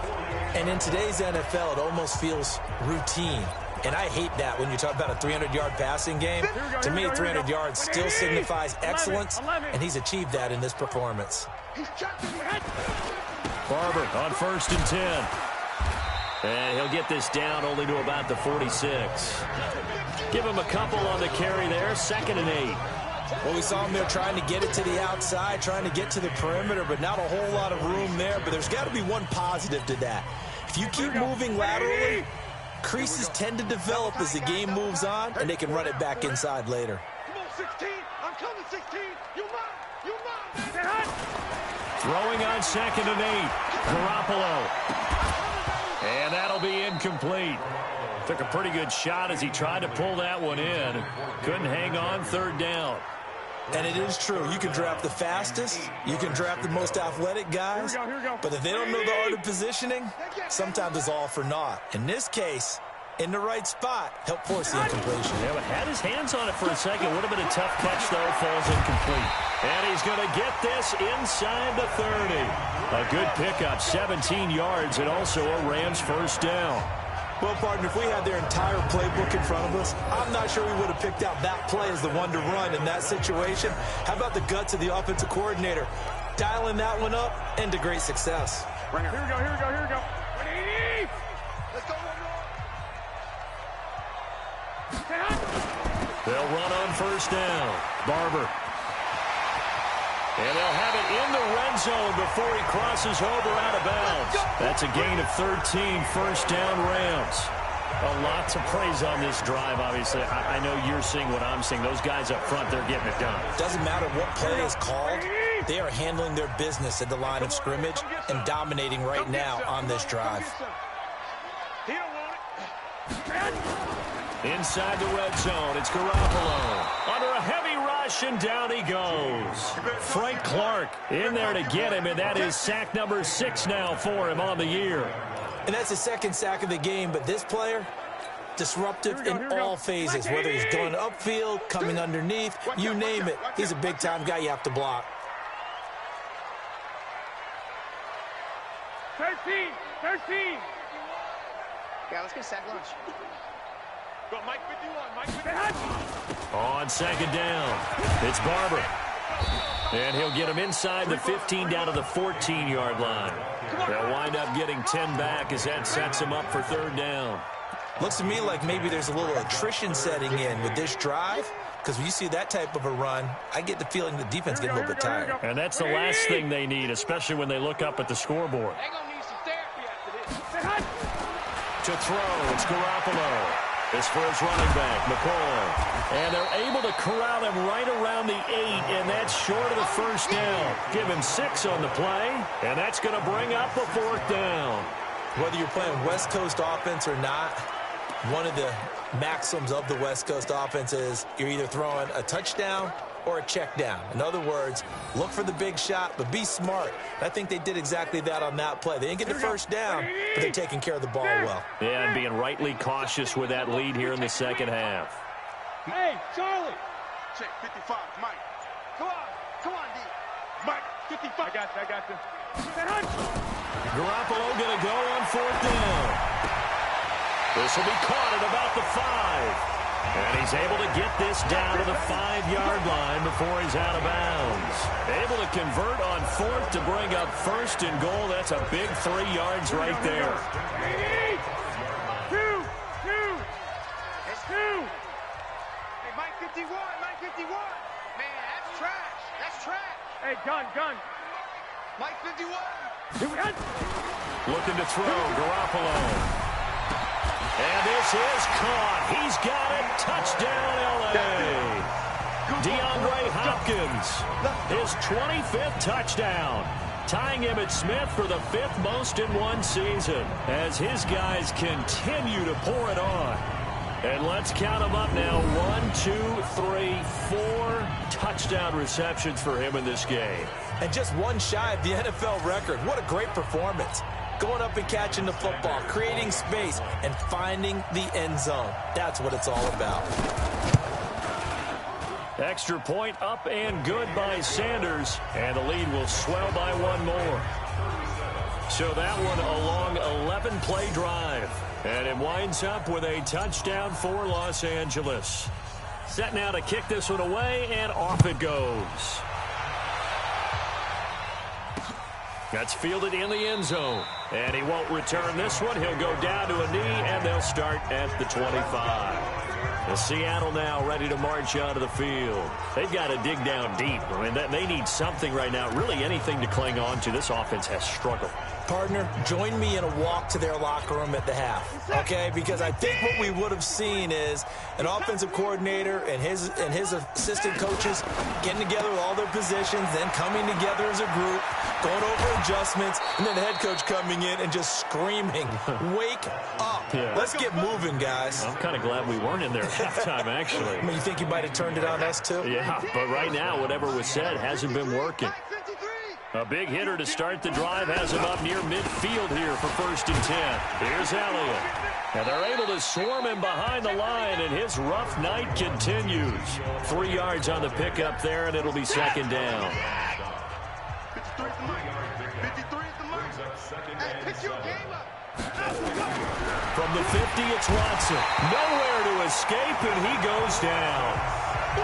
And in today's NFL, it almost feels routine. And I hate that when you talk about a 300-yard passing game. To me, 300 yards still signifies excellence, and he's achieved that in this performance. Barber on 1st and 10. And he'll get this down only to about the 46. Give him a couple on the carry there, 2nd and 8. Well, we saw him there trying to get it to the outside, trying to get to the perimeter, but not a whole lot of room there. But there's got to be one positive to that. If you keep moving laterally, Creases tend to develop as the game moves on, and they can run it back inside later. Come on, 16. I'm coming, 16. You mine. You mine. Throwing on 2nd and 8. Garoppolo. And that'll be incomplete. Took a pretty good shot as he tried to pull that one in. Couldn't hang on 3rd down. And it is true. You can draft the fastest. You can draft the most athletic guys. Here we go. But if they don't know the art of positioning, sometimes it's all for naught. In this case, in the right spot, help force the incompletion. Yeah, but had his hands on it for a second. Would have been a tough catch, though. Falls incomplete. And he's going to get this inside the 30. A good pickup, 17 yards, and also a Rams first down. Well, partner, if we had their entire playbook in front of us, I'm not sure we would have picked out that play as the one to run in that situation. How about the guts of the offensive coordinator? Dialing that one up into great success. Here we go. 180. Let's go. They'll run on first down. Barber. And they'll have it in the red zone before he crosses over out of bounds. That's a gain of 13, first down Rams. A lot to praise on this drive, obviously. I know you're seeing what I'm seeing. Those guys up front, they're getting it done. Doesn't matter what play is called. They are handling their business at the line of scrimmage and dominating right now on this drive. He don't want it. Inside the red zone, it's Garoppolo. Under a heavy rush, and down he goes. Frank Clark in there to get him, and that is sack number 6 now for him on the year. And that's the 2nd sack of the game, but this player, disruptive in all phases, whether he's going upfield, coming underneath, you name it. He's a big-time guy you have to block. 13. Yeah, let's get sack lunch. Go, Mike 51. Mike 51. On 2nd down, it's Barber. And he'll get him inside the 15 down to the 14-yard line. They'll wind up getting 10 back as that sets him up for 3rd down. Looks to me like maybe there's a little attrition setting in with this drive, because when you see that type of a run, I get the feeling the defense getting a little bit tired. And that's the last thing they need, especially when they look up at the scoreboard. They're going to need some therapy after this. To throw, it's Garoppolo. This for his running back, McCoy. And they're able to corral him right around the 8, and that's short of the first down. Give him 6 on the play, and that's going to bring up a 4th down. Whether you're playing West Coast offense or not, one of the maxims of the West Coast offense is you're either throwing a touchdown or a check down. In other words, look for the big shot, but be smart. I think they did exactly that on that play. They didn't get the first down, but they're taking care of the ball well. Yeah, and being rightly cautious with that lead here in the second half. Hey, Charlie. Check 55, Mike. Come on, D. Mike, 55. I got you. Garoppolo going to go on 4th down. This will be caught at about the 5. And he's able to get this down to the 5-yard line before he's out of bounds. Able to convert on 4th to bring up 1st and goal. That's a big 3 yards right there. 2. It's 2. Hey, Mike 51. Man, that's trash. Hey, gun. Mike 51. Looking to throw, Garoppolo. And this is caught. He's got it. Touchdown, L.A. DeAndre Hopkins, his 25th touchdown, tying him at Smith for the 5th most in one season as his guys continue to pour it on. And let's count them up now. 1, 2, 3, 4 touchdown receptions for him in this game. And just one shy of the NFL record. What a great performance. Going up and catching the football, creating space, and finding the end zone. That's what it's all about. Extra point up and good by Sanders, and the lead will swell by 1 more. So that one a long 11-play drive, and it winds up with a touchdown for Los Angeles. Set now to kick this one away, and off it goes. That's fielded in the end zone. And he won't return this one. He'll go down to a knee, and they'll start at the 25. The Seattle now ready to march onto the field. They've got to dig down deep. I mean, they need something right now, really anything to cling on to. This offense has struggled. Partner, join me in a walk to their locker room at the half, okay? Because I think what we would have seen is an offensive coordinator and his assistant coaches getting together with all their positions, then coming together as a group, going over adjustments, and then the head coach coming in and just screaming, "Wake up. Yeah. Let's get moving, guys." I'm kind of glad we weren't in there at halftime, actually. I mean, you think he might have turned it on us, too? Yeah, but right now, whatever was said hasn't been working. A big hitter to start the drive has him up near midfield here for 1st and 10. Here's Elliott. And they're able to swarm him behind the line, and his rough night continues. 3 yards on the pickup there, and it'll be 2nd down. From the 50, it's Watson. Nowhere to escape, and he goes down.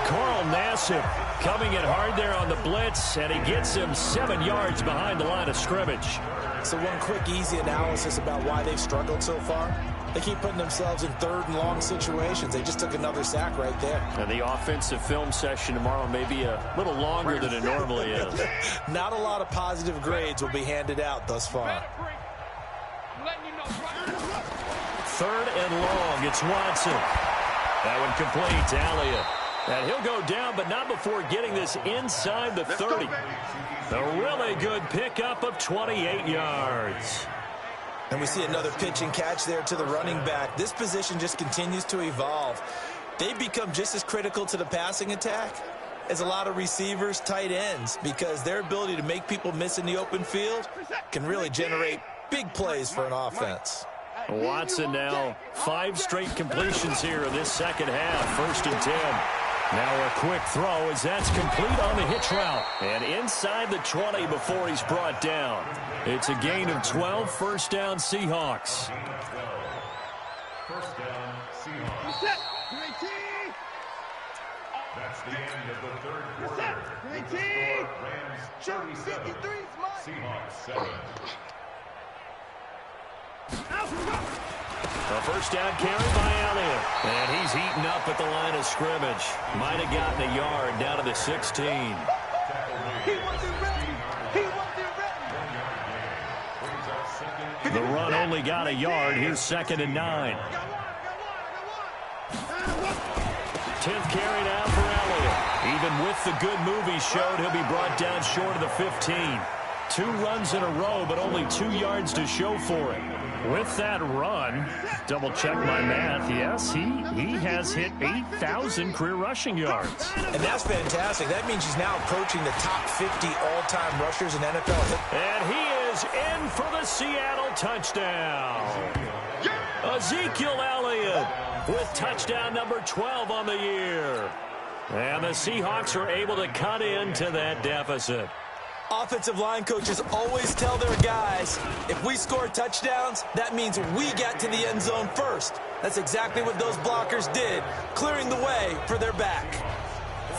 Carl Nassib coming in hard there on the blitz, and he gets him 7 yards behind the line of scrimmage. So one quick, easy analysis about why they've struggled so far. They keep putting themselves in 3rd and long situations. They just took another sack right there. And the offensive film session tomorrow may be a little longer than it normally is. Not a lot of positive grades will be handed out thus far. 3rd and long. It's Watson. That one complete to Elliott. And he'll go down, but not before getting this inside the 30. A really good pickup of 28 yards. And we see another pitch and catch there to the running back. This position just continues to evolve. They've become just as critical to the passing attack as a lot of receivers, tight ends, because their ability to make people miss in the open field can really generate big plays for an offense. Watson now 5 straight completions here in this second half. 1st and 10. Now a quick throw as that's complete on the hitch route. And inside the 20 before he's brought down. It's a gain of 12, 1st down Seahawks. 1st down Seahawks. That's the end of the 3rd quarter. Rams 37, Seahawks 7. A 1st down carry by Elliott. And he's eaten up at the line of scrimmage. Might have gotten a yard down to the 16. The run only got a yard. Here's 2nd and 9. 10th carry now for Elliott. Even with the good move he showed, he'll be brought down short of the 15. 2 runs in a row, but only 2 yards to show for it. With that run, double-check my math, yes, he has hit 8,000 career rushing yards. And that's fantastic. That means he's now approaching the top 50 all-time rushers in NFL. And he is in for the Seattle touchdown. Ezekiel Elliott with touchdown number 12 on the year. And the Seahawks are able to cut into that deficit. Offensive line coaches always tell their guys, if we score touchdowns, that means we get to the end zone first. That's exactly what those blockers did, clearing the way for their back.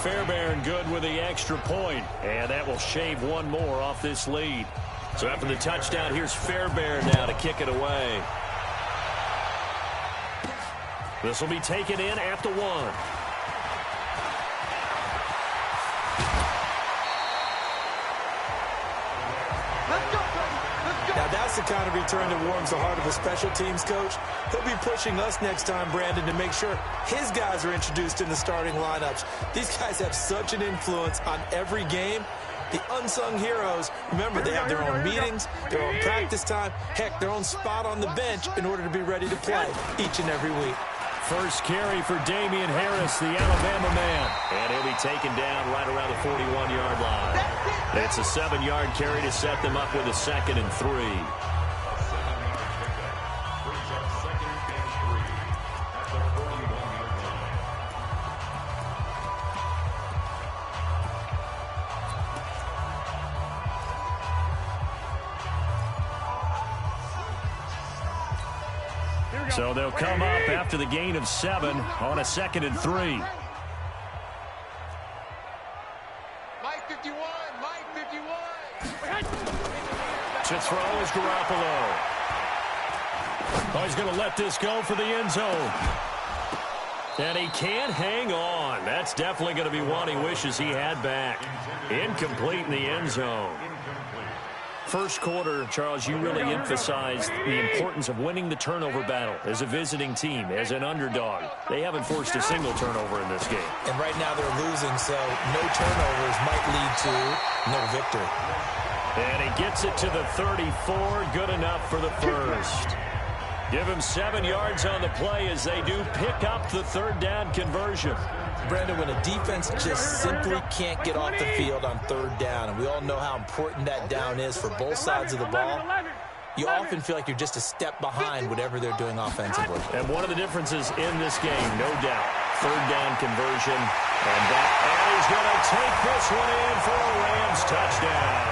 Fairbairn good with the extra point, and that will shave 1 more off this lead. So after the touchdown, here's Fairbairn now to kick it away. This will be taken in at the 1. Now that's the kind of return that warms the heart of a special teams coach. He'll be pushing us next time, Brandon, to make sure his guys are introduced in the starting lineups. These guys have such an influence on every game. The unsung heroes, remember, they have their own meetings, their own practice time, heck, their own spot on the bench in order to be ready to play each and every week. First carry for Damian Harris, the Alabama man. And he'll be taken down right around the 41-yard line. It's a 7-yard carry to set them up with a 2nd and 3. So they'll come up after the gain of 7 on a 2nd and 3. Mike 51, Mike 51. To throw is Garoppolo. Oh, he's going to let this go for the end zone. And he can't hang on. That's definitely going to be one he wishes he had back. Incomplete in the end zone. First quarter, Charles, you really emphasized the importance of winning the turnover battle as a visiting team, as an underdog. They haven't forced a single turnover in this game. And right now they're losing, so no turnovers might lead to no victory. And he gets it to the 34, good enough for the first. Give him 7 yards on the play as they do pick up the third down conversion. Brandon, when a defense just simply can't get off the field on third down, and we all know how important that down is for both sides of the ball, you often feel like you're just a step behind whatever they're doing offensively. And one of the differences in this game, no doubt, third down conversion. And he's going to take this one in for a Rams touchdown.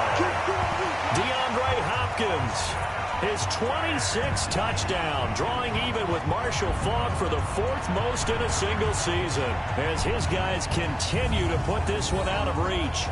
DeAndre Hopkins, his 26th touchdown, drawing even with Marshall Faulk for the 4th most in a single season, as his guys continue to put this one out of reach.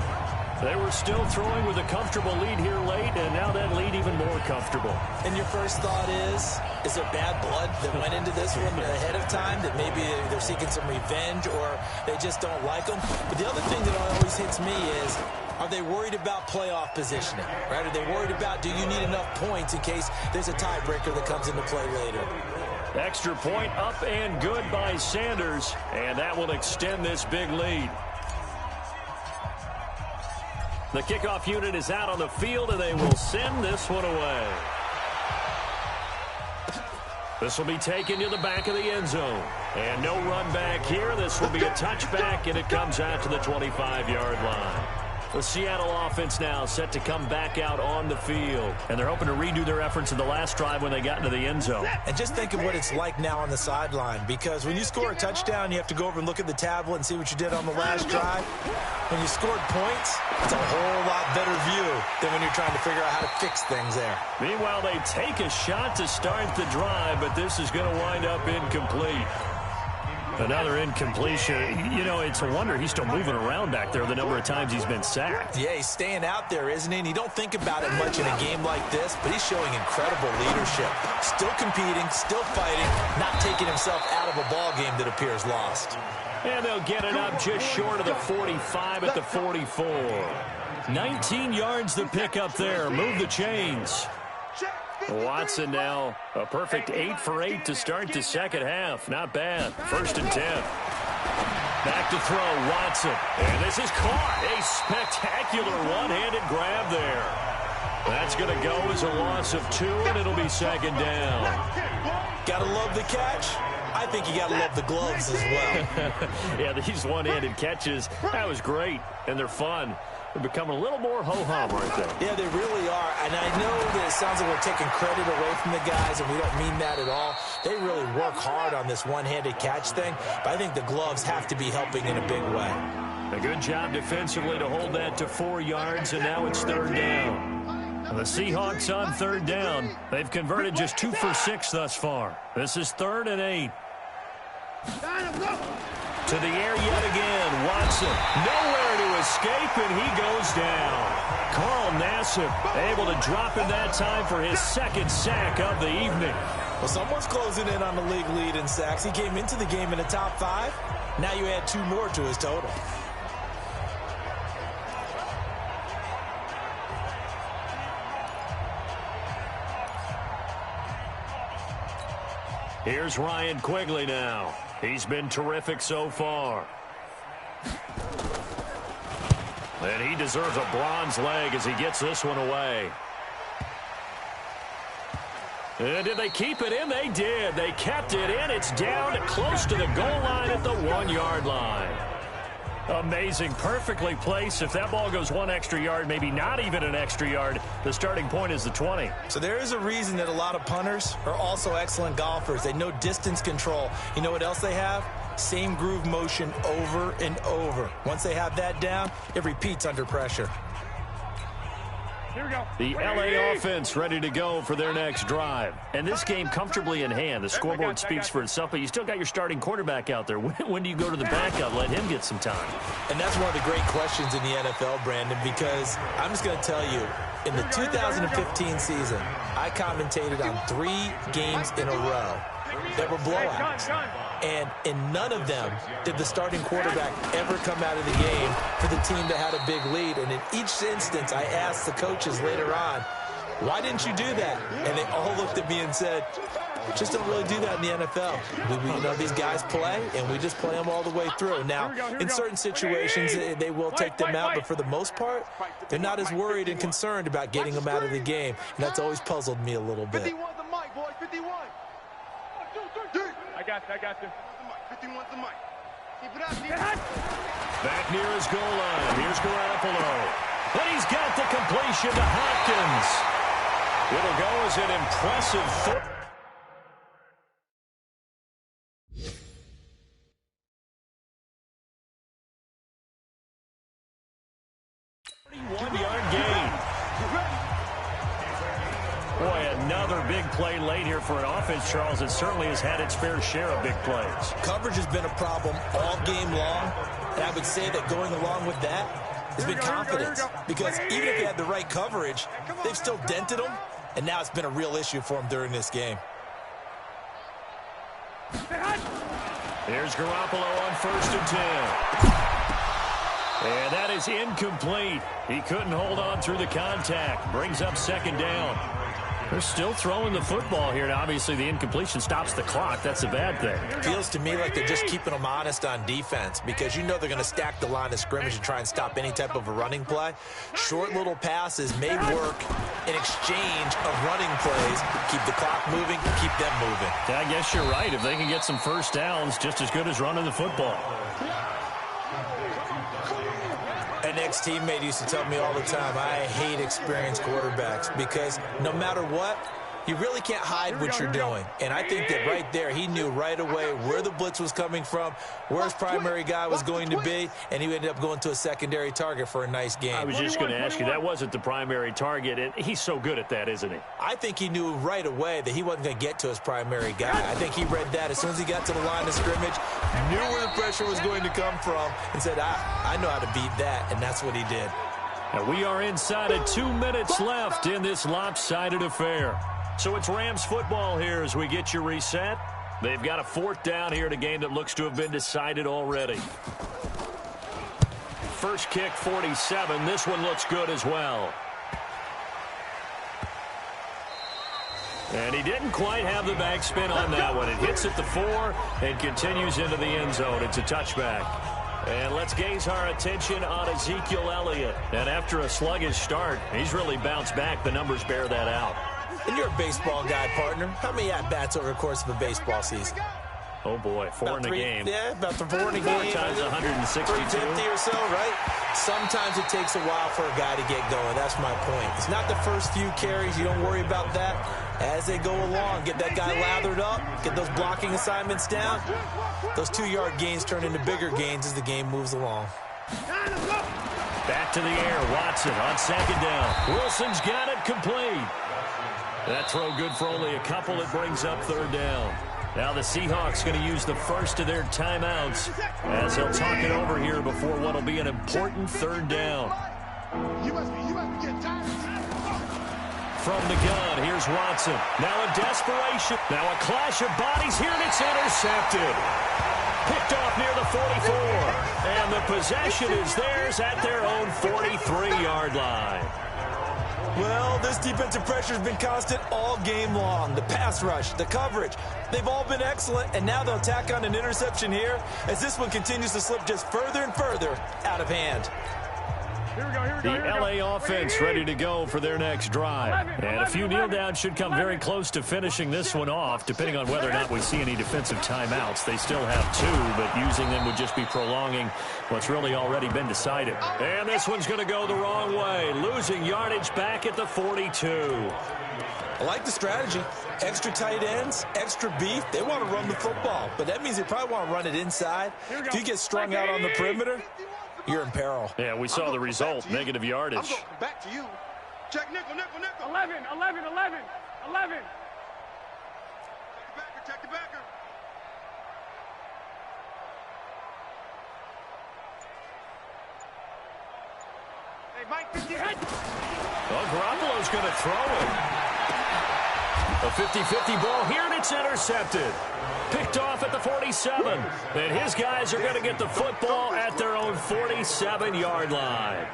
They were still throwing with a comfortable lead here late, and now that lead even more comfortable. And your first thought is there bad blood that went into this one ahead of time, that maybe they're seeking some revenge or they just don't like them? But the other thing that always hits me is, are they worried about playoff positioning, right? Are they worried about, do you need enough points in case there's a tiebreaker that comes into play later? Extra point up and good by Sanders, and that will extend this big lead. The kickoff unit is out on the field, and they will send this one away. This will be taken to the back of the end zone. And no run back here. This will be a touchback, and it comes out to the 25-yard line. The Seattle offense now set to come back out on the field. And they're hoping to redo their efforts in the last drive when they got into the end zone. And just think of what it's like now on the sideline, because when you score a touchdown, you have to go over and look at the tablet and see what you did on the last drive. When you scored points, it's a whole lot better view than when you're trying to figure out how to fix things there. Meanwhile, they take a shot to start the drive, but this is going to wind up incomplete. Another incompletion. You know, it's a wonder he's still moving around back there the number of times he's been sacked. Yeah, he's staying out there, isn't he? And you don't think about it much in a game like this, but he's showing incredible leadership. Still competing, still fighting, not taking himself out of a ball game that appears lost. And they'll get it up just short of the 45 at the 44. 19 yards to pick up there. Move the chains. Watson now a perfect 8 for 8 to start the second half. Not bad. 1st and 10. Back to throw, Watson. And this is caught. A spectacular one-handed grab there. That's going to go as a loss of 2, and it'll be 2nd down. Gotta love the catch. I think you gotta love the gloves as well. Yeah, these one-handed catches, that was great, and they're fun. They're becoming a little more ho-hum right there. Yeah, they really are. And I know that it sounds like we're taking credit away from the guys, and we don't mean that at all. They really work hard on this one-handed catch thing, but I think the gloves have to be helping in a big way. A good job defensively to hold that to 4 yards, and now it's 3rd down. And the Seahawks on 3rd down. They've converted just 2 for 6 thus far. This is 3rd and 8. To the air yet again. Watson nowhere to escape, and he goes down. Carl Nassib able to drop in that time for his 2nd sack of the evening. Well, someone's closing in on the league lead in sacks. He came into the game in the top 5. Now you add 2 more to his total. Here's Ryan Quigley now. He's been terrific so far. And he deserves a bronze leg as he gets this one away. And did they keep it in? They did. They kept it in. It's down close to the goal line at the 1-yard line. Amazing. Perfectly placed. If that ball goes 1 extra yard, maybe not even an extra yard, the starting point is the 20. So there is a reason that a lot of punters are also excellent golfers. They know distance control. You know what else they have? Same groove motion over and over. Once they have that down, it repeats under pressure. Here we go. The LA offense ready to go for their next drive. And this game comfortably in hand. The scoreboard speaks for itself, but you still got your starting quarterback out there. When do you go to the backup? Let him get some time. And that's one of the great questions in the NFL, Brandon, because I'm just going to tell you, in the 2015 season, I commentated on 3 games in a row that were blowouts. And in none of them did the starting quarterback ever come out of the game for the team that had a big lead. And in each instance, I asked the coaches later on, why didn't you do that? And they all looked at me and said, just don't really do that in the NFL. You know, these guys play, and we just play them all the way through. Now, in certain situations, they will take them out, but for the most part, they're not as worried and concerned about getting them out of the game. And that's always puzzled me a little bit. 51's the mic, boy. 51. I got you. 51's the mic. Keep it up, Back near his goal line. Here's Garoppolo. But he's got the completion to Hopkins. It'll go as an impressive 31-yard gain. Boy, another big play late here for an offense, Charles. It certainly has had its fair share of big plays. Coverage has been a problem all game long, and I would say that going along with that has been confidence. Because even if they had the right coverage, they've still dented them, and now it's been a real issue for them during this game. Here's Garoppolo on 1st and 10. And that is incomplete. He couldn't hold on through the contact. Brings up 2nd down. They're still throwing the football here. Now, obviously, the incompletion stops the clock. That's a bad thing. Feels to me like they're just keeping them honest on defense because you know they're going to stack the line of scrimmage and try and stop any type of a running play. Short little passes may work in exchange of running plays. Keep the clock moving, keep them moving. Yeah, I guess you're right. If they can get some first downs, just as good as running the football. An ex-teammate used to tell me all the time, I hate experienced quarterbacks because no matter what, you really can't hide what you're doing. And I think that right there, he knew right away where the blitz was coming from, where his primary guy was going to be, and he ended up going to a secondary target for a nice game. I was just going to ask you, that wasn't the primary target, and he's so good at that, isn't he? I think he knew right away that he wasn't going to get to his primary guy. I think he read that as soon as he got to the line of scrimmage, knew where the pressure was going to come from, and said, I know how to beat that, and that's what he did. And we are inside of 2 minutes left in this lopsided affair. So it's Rams football here as we get you reset. They've got a 4th down here in a game that looks to have been decided already. First kick, 47. This one looks good as well. And he didn't quite have the backspin on that one. It hits at the 4 and continues into the end zone. It's a touchback. And let's gaze our attention on Ezekiel Elliott. And after a sluggish start, he's really bounced back. The numbers bear that out. And you're a baseball guy, partner. How many at-bats over the course of a baseball season? Oh, boy, 4 in a game. Yeah, about 4 in a game. 4 times 162. 350 or so, right? Sometimes it takes a while for a guy to get going. That's my point. It's not the first few carries. You don't worry about that. As they go along, get that guy lathered up, get those blocking assignments down. Those 2-yard gains turn into bigger gains as the game moves along. Back to the air. Watson on 2nd down. Wilson's got it complete. That throw good for only a couple. It brings up 3rd down. Now the Seahawks going to use the first of their timeouts as they'll talk it over here before what will be an important 3rd down. From the gun, here's Watson. Now in desperation. Now a clash of bodies here, and it's intercepted. Picked off near the 44. And the possession is theirs at their own 43-yard line. Well, this defensive pressure has been constant all game long. The pass rush, the coverage, they've all been excellent, and now they'll tack on an interception here as this one continues to slip just further and further out of hand. The LA offense ready to go for their next drive. And a few kneel downs should come very close to finishing this one off, depending on whether or not we see any defensive timeouts. They still have 2, but using them would just be prolonging what's really already been decided. And this one's going to go the wrong way, losing yardage back at the 42. I like the strategy. Extra tight ends, extra beef. They want to run the football, but that means they probably want to run it inside. If you get strung out on the perimeter, you're in peril. Yeah, we saw the result, negative yardage. I'm going back to you. Check nickel. 11. Check the backer. Hey, Mike, 50 head. Well, Garoppolo's going to throw it. A 50-50 ball here, and it's intercepted. Picked off at the 47. And his guys are going to get the football at their own 47-yard line.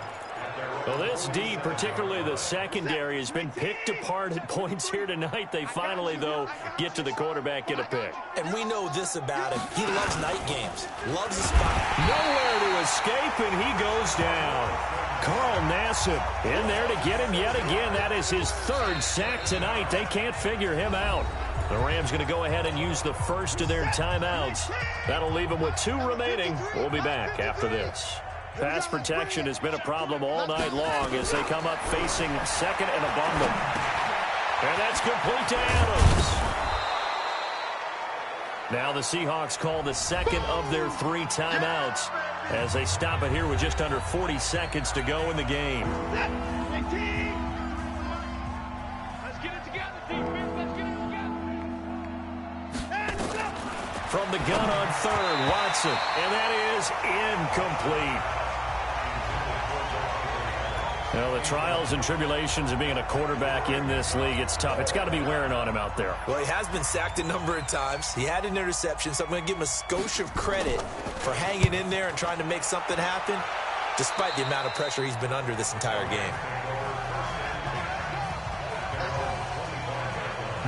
Well, this D, particularly the secondary, has been picked apart at points here tonight. They finally, though, get to the quarterback, get a pick. And we know this about him. He loves night games, loves the spot. Nowhere to escape, and he goes down. Carl Nassib in there to get him yet again. That is his third sack tonight. They can't figure him out. The Rams going to go ahead and use the first of their timeouts. That'll leave them with 2 remaining. We'll be back after this. Pass protection has been a problem all night long as they come up facing second and a bundle. And that's complete to Adams. Now the Seahawks call the second of their 3 timeouts as they stop it here with just under 40 seconds to go in the game. From the gun on third, Watson, and that is incomplete. Well, the trials and tribulations of being a quarterback in this league, it's tough. It's got to be wearing on him out there. Well, he has been sacked a number of times. He had an interception, so I'm going to give him a skosh of credit for hanging in there and trying to make something happen, despite the amount of pressure he's been under this entire game.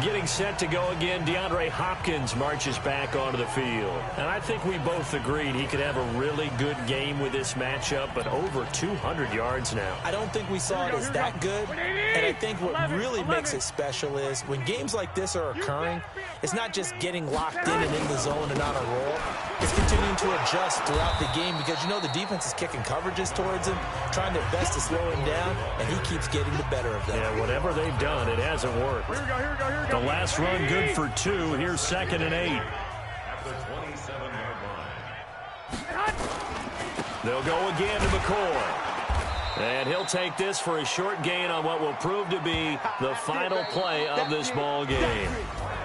Getting set to go again, DeAndre Hopkins marches back onto the field. And I think we both agreed he could have a really good game with this matchup, but over 200 yards now. I don't think we saw it as that good, and I think what really makes it special is when games like this are occurring, it's not just getting locked in and in the zone and on a roll. It's continuing to adjust throughout the game because, you know, the defense is kicking coverages towards him, trying their best to slow him down, and he keeps getting the better of them. Yeah, whatever they've done, it hasn't worked. Here we go, here we go, here we go. The last run good for 2. Here's 2nd and 8. They'll go again to McCoy. And he'll take this for a short gain on what will prove to be the final play of this ball game.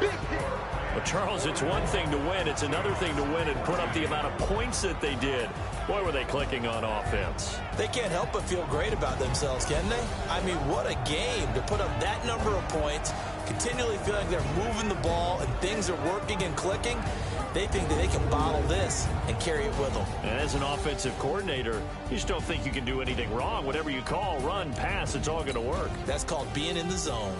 Well, Charles, it's one thing to win. It's another thing to win and put up the amount of points that they did. Boy, were they clicking on offense. They can't help but feel great about themselves, can they? I mean, what a game to put up that number of points, continually feeling like they're moving the ball and things are working and clicking. They think that they can bottle this and carry it with them. And as an offensive coordinator, you just don't think you can do anything wrong. Whatever you call, run, pass, it's all going to work. That's called being in the zone.